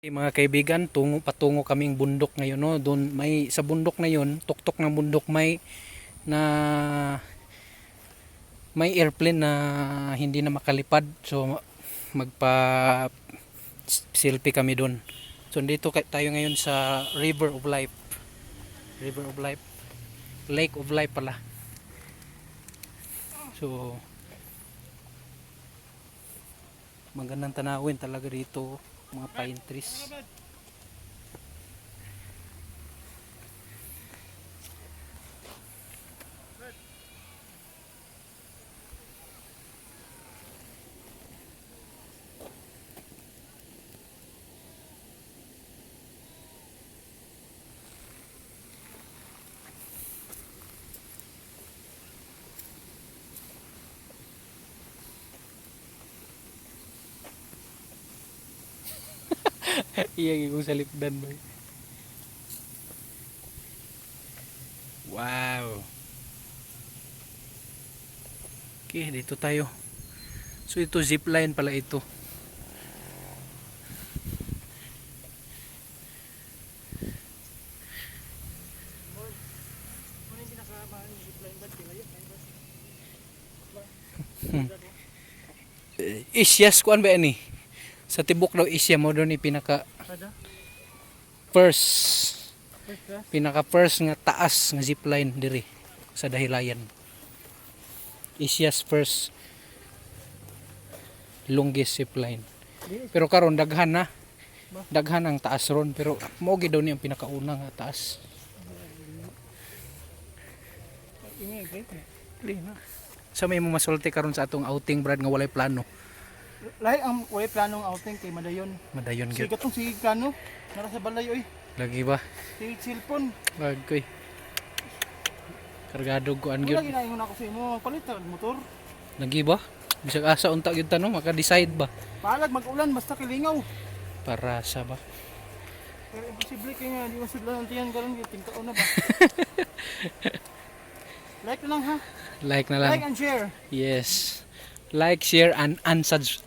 Mga kaibigan, patungo kaming bundok ngayon, no. Doon may sa bundok na 'yon, tuktok ng bundok na may airplane na hindi na makalipad. So magpa selfie kami doon. So dito tayo ngayon sa River of Life. River of Life. Lake of Life pala. So magandang tanawin talaga dito, mga pine trees. Iya kung sa lipdan mo. Wow. Okay, dito tayo. So ito zipline pala ito. Isyas kuan ba ni? Sa tibok daw isya mo doon pinaka first nga taas nga zipline diri sa Dahilayan. Isyas first longest zipline. Pero karon daghan na. Daghan ang taas ron, pero mao gid daw ni ang pinakauna nga taas. Sa may mo masulti karon sa atong outing, Brad, nga walay plano. Lahi ang way planong outing kay Madayon. Madayon gyud. Sige katong sige plano. Nara sa balay oy. Lagi ba? Sige cellphone. Bagkoy. Kargado ko an gyud. Wala ginaingon ako sa imo. Palit ta motor. Lagi ba? Bisag asa unta gyud tanong, maka-decide ba? Palag mag-ulan basta kilingaw. Para sa ba? Pero imposible kay nga di masudlan ang tiyan karon kay tingkaon na ba. Like na lang ha. Like na lang. Like and share. Yes. Like, share, and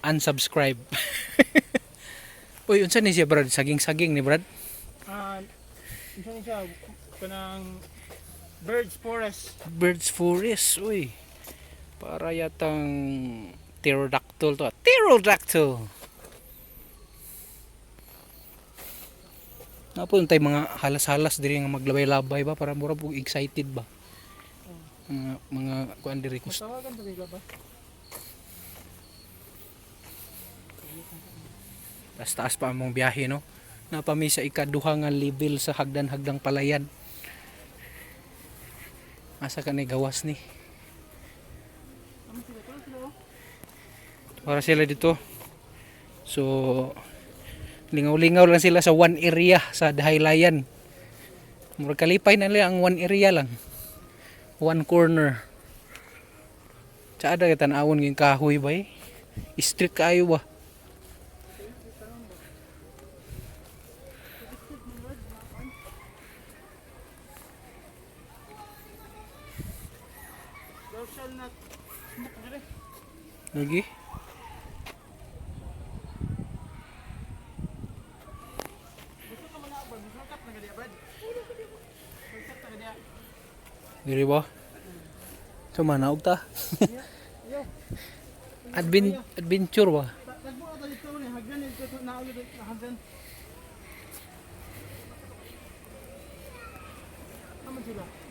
unsubscribe. Uy, unsa ni siya, Brad? Saging-saging ni Brad? Isa ni siya kanang Birds Forest. Birds Forest, uy. Para yatang pterodactyl to. Pterodactyl! Napun tayo mga halas-halas diri nga maglabay-labay ba para mura po excited ba? Mga kuan diri ko. Tawagan ta ba? Taas pa among biyahe, no? Napami sa ikaduha nga level sa hagdan-hagdang palayan. Asa ka ni gawas ni? Para sila dito. So lingaw-lingaw lang sila sa one area sa Dahilayan. Murag kalipay na nila ang one area lang. One corner. Saada kita naawon ng kahoy ba eh? Strict kayo ba? Lagi? Diri ba? So manaog ta? Adventure ba? Nagbuo ta dito ni hagdan dito na ulit hagdan. Naman sila.